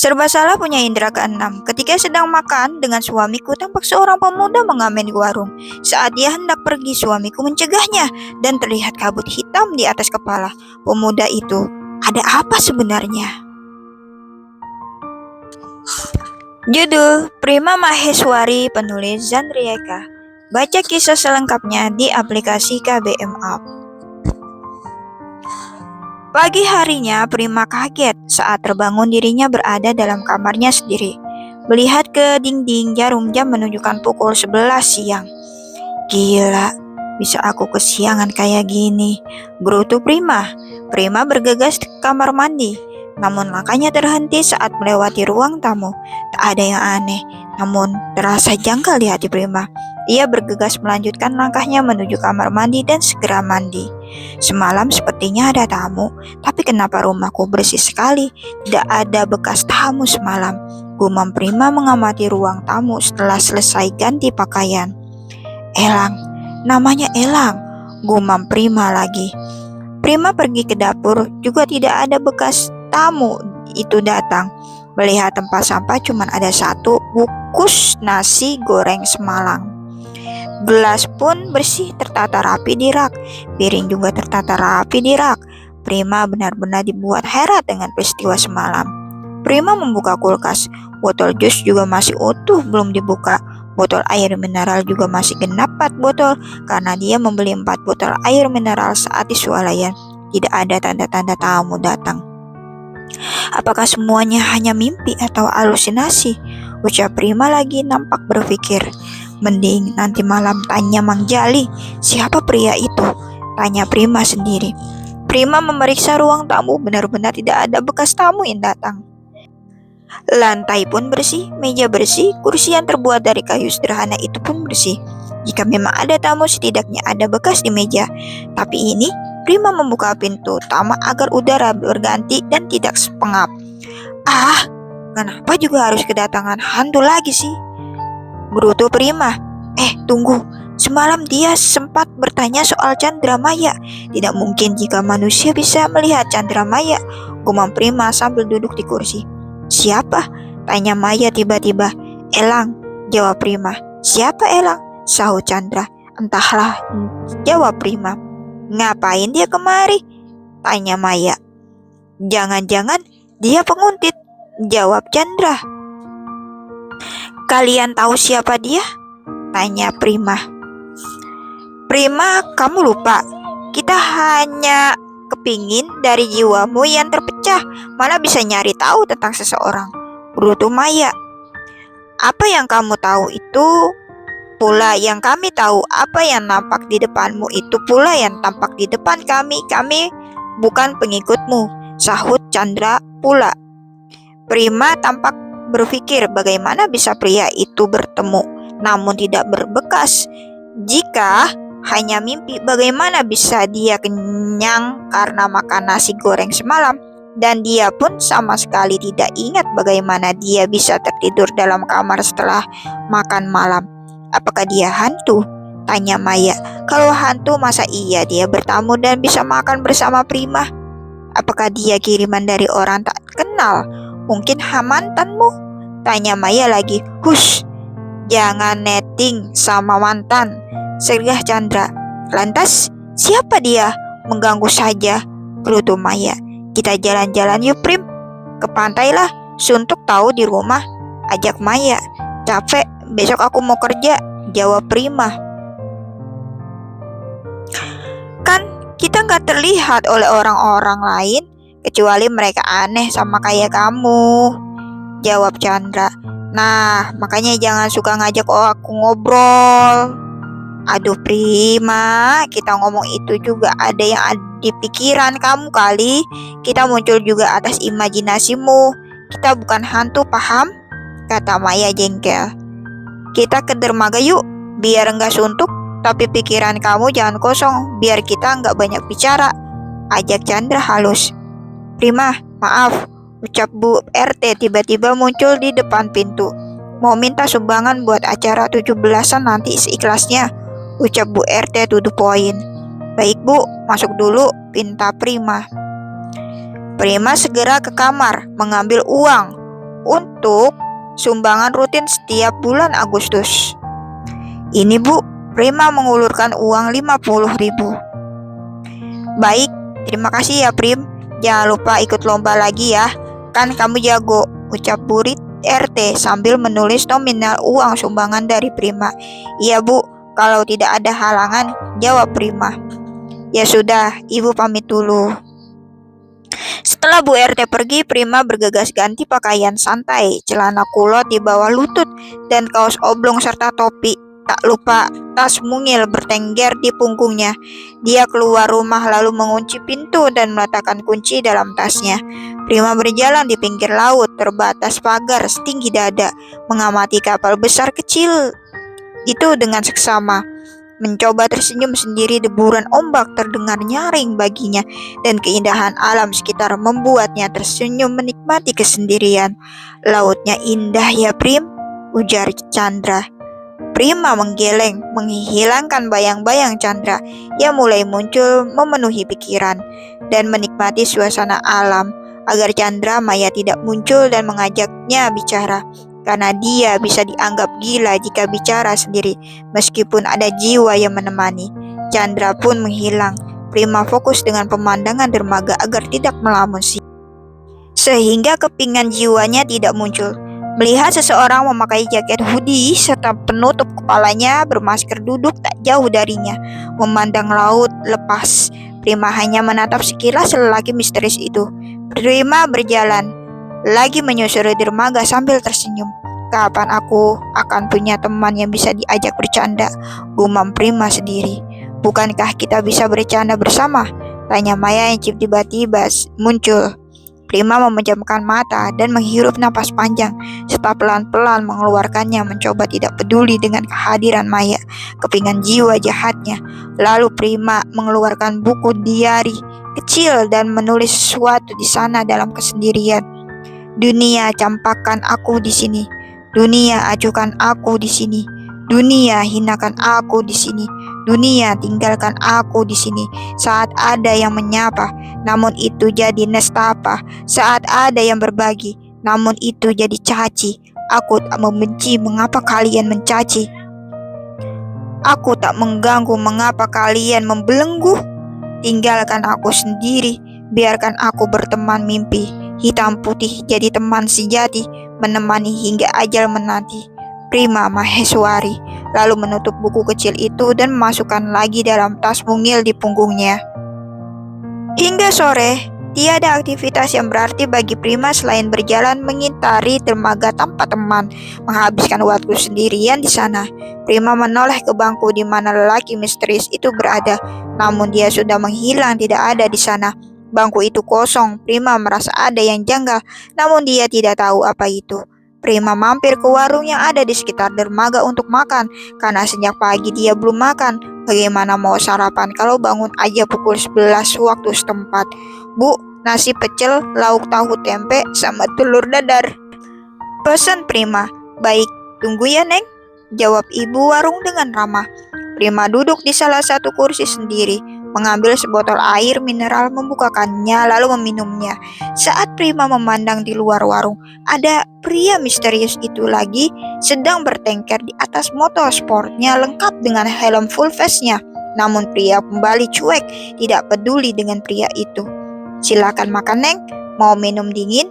Serba salah punya indera keenam. Ketika sedang makan dengan suamiku, tampak seorang pemuda mengamen di warung. Saat dia hendak pergi, suamiku mencegahnya dan terlihat kabut hitam di atas kepala. Pemuda itu, ada apa sebenarnya? Judul Prima Maheswari, penulis Zandrieka. Baca kisah selengkapnya di aplikasi KBM App. Pagi harinya, Prima kaget saat terbangun dirinya berada dalam kamarnya sendiri. Melihat ke dinding, jarum jam menunjukkan pukul 11 siang. Gila, bisa aku kesiangan kayak gini, gerutu Prima. Prima bergegas ke kamar mandi, namun langkahnya terhenti saat melewati ruang tamu. Tak ada yang aneh, namun terasa janggal di hati Prima. Ia bergegas melanjutkan langkahnya menuju kamar mandi dan segera mandi. Semalam sepertinya ada tamu, tapi kenapa rumahku bersih sekali? Tidak ada bekas tamu semalam. Gumam Prima mengamati ruang tamu setelah selesai ganti pakaian. Elang, namanya Elang, gumam Prima lagi. Prima pergi ke dapur, juga tidak ada bekas tamu itu datang. Melihat tempat sampah cuma ada satu bungkus nasi goreng semalam. Gelas pun bersih tertata rapi di rak, piring juga tertata rapi di rak. Prima benar-benar dibuat heran dengan peristiwa semalam. Prima membuka kulkas, botol jus juga masih utuh belum dibuka. Botol air mineral juga masih genap 4 botol karena dia membeli 4 botol air mineral saat di swalayan. Tidak ada tanda-tanda tamu datang. Apakah semuanya hanya mimpi atau halusinasi? Ucap Prima lagi nampak berpikir. Mending nanti malam tanya Mang Jali, siapa pria itu? Tanya Prima sendiri. Prima memeriksa ruang tamu, benar-benar tidak ada bekas tamu yang datang. Lantai pun bersih, meja bersih, kursi yang terbuat dari kayu sederhana itu pun bersih. Jika memang ada tamu, setidaknya ada bekas di meja. Tapi ini, Prima membuka pintu utama agar udara berganti dan tidak sepengap. Ah, kenapa juga harus kedatangan hantu lagi sih? Gerutu Prima. Tunggu. Semalam dia sempat bertanya soal Chandra Maya. Tidak mungkin jika manusia bisa melihat Chandra Maya, gumam Prima sambil duduk di kursi. Siapa? Tanya Maya tiba-tiba. Elang, jawab Prima. Siapa Elang? Sahut Chandra. Entahlah, jawab Prima. Ngapain dia kemari? Tanya Maya. Jangan-jangan dia penguntit, jawab Chandra. Kalian tahu siapa dia? Tanya Prima. Prima, kamu lupa. Kita hanya kepingin dari jiwamu yang terpecah, malah bisa nyari tahu tentang seseorang. Gerutu Maya. Apa yang kamu tahu itu pula yang kami tahu. Apa yang nampak di depanmu itu pula yang tampak di depan kami. Kami bukan pengikutmu, sahut Chandra pula. Prima tampak berpikir bagaimana bisa pria itu bertemu namun tidak berbekas. Jika hanya mimpi, bagaimana bisa dia kenyang karena makan nasi goreng semalam? Dan dia pun sama sekali tidak ingat bagaimana dia bisa tertidur dalam kamar setelah makan malam. Apakah dia hantu? Tanya Maya. Kalau hantu, masa iya dia bertamu dan bisa makan bersama Prima? Apakah dia kiriman dari orang tak kenal? Mungkin mantanmu? Tanya Maya lagi. Hush, jangan netting sama mantan, sergah Chandra. Lantas, siapa dia? Mengganggu saja, gerutu Maya. Kita jalan-jalan yuk Prim. Ke pantai lah, suntuk tahu di rumah, ajak Maya. Capek, besok aku mau kerja, jawab Prima. Kan kita gak terlihat oleh orang-orang lain, kecuali mereka aneh sama kayak kamu, jawab Chandra. Nah, makanya jangan suka ngajak aku ngobrol. Aduh Prima, kita ngomong itu juga ada yang ada di pikiran kamu kali. Kita muncul juga atas imajinasimu. Kita bukan hantu, paham? Kata Maya jengkel. Kita ke dermaga yuk, biar enggak suntuk. Tapi pikiran kamu jangan kosong, biar kita enggak banyak bicara, ajak Chandra halus. Prima, maaf, ucap Bu RT tiba-tiba muncul di depan pintu. Mau minta sumbangan buat acara 17-an nanti seikhlasnya, ucap Bu RT to the point. Baik Bu, masuk dulu, pinta Prima. Prima segera ke kamar mengambil uang. untuk sumbangan rutin setiap bulan Agustus. Ini Bu, Prima mengulurkan uang 50.000. Baik, terima kasih ya Prim. Jangan lupa ikut lomba lagi ya. Kan kamu jago, ucap Bu RT sambil menulis nominal uang sumbangan dari Prima. Iya Bu, kalau tidak ada halangan, jawab Prima. Ya sudah, Ibu pamit dulu. Setelah Bu RT pergi, Prima bergegas ganti pakaian santai, celana kulot di bawah lutut, dan kaos oblong serta topi. Tak lupa tas mungil bertengger di punggungnya. Dia keluar rumah lalu mengunci pintu dan meletakkan kunci dalam tasnya. Prima berjalan di pinggir laut, terbatas pagar setinggi dada, mengamati kapal besar kecil itu dengan seksama. Mencoba tersenyum sendiri, deburan ombak terdengar nyaring baginya, dan keindahan alam sekitar membuatnya tersenyum menikmati kesendirian. Lautnya indah ya Prim, ujar Chandra. Prima menggeleng, menghilangkan bayang-bayang Chandra yang mulai muncul memenuhi pikiran, dan menikmati suasana alam, agar Chandra Maya tidak muncul dan mengajaknya bicara. Karena dia bisa dianggap gila jika bicara sendiri, meskipun ada jiwa yang menemani. Chandra pun menghilang. Prima fokus dengan pemandangan dermaga agar tidak melamun sehingga kepingan jiwanya tidak muncul. Melihat seseorang memakai jaket hoodie serta penutup kepalanya bermasker duduk tak jauh darinya, memandang laut lepas. Prima hanya menatap sekilas lelaki misterius itu. Prima berjalan lagi menyusuri dermaga sambil tersenyum. Kapan aku akan punya teman yang bisa diajak bercanda? Gumam Prima sendiri. Bukankah kita bisa bercanda bersama? Tanya Maya yang tiba-tiba muncul. Prima memejamkan mata dan menghirup napas panjang, serta pelan-pelan mengeluarkannya, mencoba tidak peduli dengan kehadiran Maya, kepingan jiwa jahatnya. Lalu Prima mengeluarkan buku diari kecil dan menulis sesuatu di sana dalam kesendirian. Dunia, campakkan aku di sini. Dunia, acuhkan aku di sini. Dunia, hinakan aku di sini. Dunia, tinggalkan aku di sini. Saat ada yang menyapa, namun itu jadi nestapa. Saat ada yang berbagi, namun itu jadi caci. Aku tak membenci, mengapa kalian mencaci? Aku tak mengganggu, mengapa kalian membelenggu? Tinggalkan aku sendiri, biarkan aku berteman mimpi. Hitam putih jadi teman sejati, menemani hingga ajal menanti. Prima Maheswari lalu menutup buku kecil itu dan memasukkan lagi dalam tas mungil di punggungnya. Hingga sore, tiada aktivitas yang berarti bagi Prima selain berjalan mengitari dermaga tanpa teman, menghabiskan waktu sendirian di sana. Prima menoleh ke bangku di mana lelaki misterius itu berada, namun dia sudah menghilang, tidak ada di sana. Bangku itu kosong. Prima merasa ada yang janggal, namun dia tidak tahu apa itu. Prima mampir ke warung yang ada di sekitar dermaga untuk makan, karena sejak pagi dia belum makan. Bagaimana mau sarapan kalau bangun aja pukul 11 waktu setempat? Bu, nasi pecel, lauk tahu tempe, sama telur dadar. Pesan Prima. Baik, tunggu ya Neng, jawab ibu warung dengan ramah. Prima duduk di salah satu kursi sendiri, mengambil sebotol air mineral, membukakannya lalu meminumnya. Saat Prima memandang di luar warung, ada pria misterius itu lagi sedang bertengkar di atas motor sportnya lengkap dengan helm full face-nya. Namun pria kembali cuek, tidak peduli dengan pria itu. Silakan makan Neng, mau minum dingin?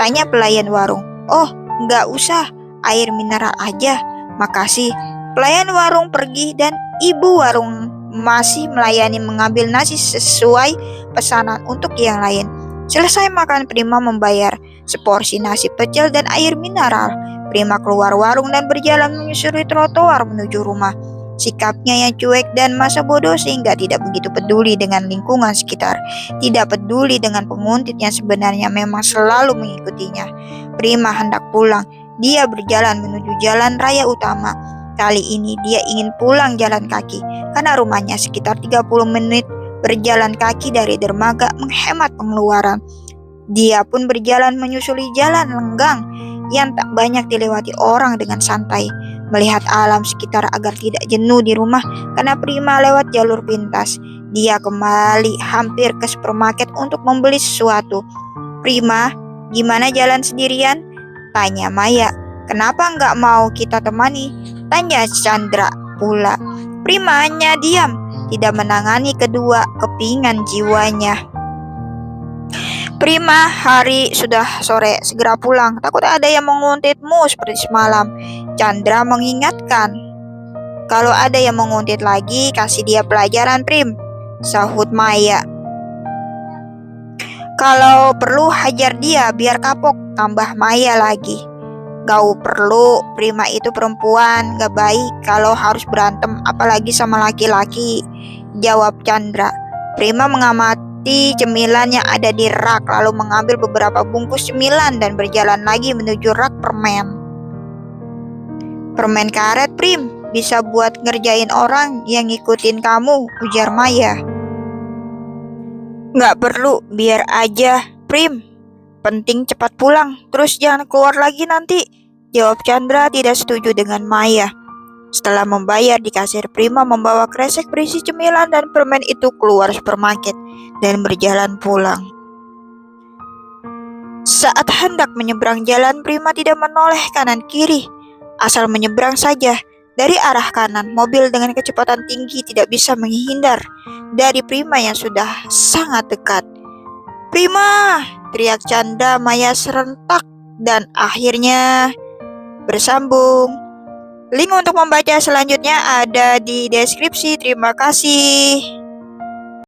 Tanya pelayan warung. Oh, enggak usah, air mineral aja, makasih. Pelayan warung pergi dan ibu warung masih melayani mengambil nasi sesuai pesanan untuk yang lain. Selesai makan, Prima membayar seporsi nasi pecel dan air mineral. Prima keluar warung dan berjalan menyusuri trotoar menuju rumah. Sikapnya yang cuek dan masa bodoh sehingga tidak begitu peduli dengan lingkungan sekitar. Tidak peduli dengan penguntit yang sebenarnya memang selalu mengikutinya. Prima hendak pulang. Dia berjalan menuju jalan raya utama. Kali ini dia ingin pulang jalan kaki, karena rumahnya sekitar 30 menit berjalan kaki dari dermaga, menghemat pengeluaran. Dia pun berjalan menyusuri jalan lenggang yang tak banyak dilewati orang dengan santai, melihat alam sekitar agar tidak jenuh di rumah karena Prima lewat jalur pintas. Dia kembali hampir ke supermarket untuk membeli sesuatu. Prima, gimana jalan sendirian? Tanya Maya. Kenapa nggak mau kita temani? Tanya Chandra pula. Prima hanya diam, tidak menangani kedua kepingan jiwanya. Prima, hari sudah sore, segera pulang. Takut ada yang menguntitmu seperti semalam. Chandra mengingatkan. Kalau ada yang menguntit lagi, kasih dia pelajaran, Prim, sahut Maya. Kalau perlu hajar dia biar kapok, tambah Maya lagi. Gak perlu, Prima itu perempuan, gak baik kalau harus berantem, apalagi sama laki-laki, jawab Chandra. Prima mengamati cemilan yang ada di rak, lalu mengambil beberapa bungkus cemilan dan berjalan lagi menuju rak permen. Permen karet, Prim, bisa buat ngerjain orang yang ngikutin kamu, ujar Maya. Gak perlu, biar aja, Prim. Penting cepat pulang, terus jangan keluar lagi nanti, jawab Chandra tidak setuju dengan Maya. Setelah membayar di kasir, Prima membawa kresek berisi cemilan dan permen itu keluar supermarket dan berjalan pulang. Saat hendak menyeberang jalan, Prima tidak menoleh kanan kiri, asal menyeberang saja. Dari arah kanan, mobil dengan kecepatan tinggi tidak bisa menghindar dari Prima yang sudah sangat dekat. Prima! Teriak Chandra Maya serentak dan akhirnya bersambung. Link untuk membaca selanjutnya ada di deskripsi. Terima kasih.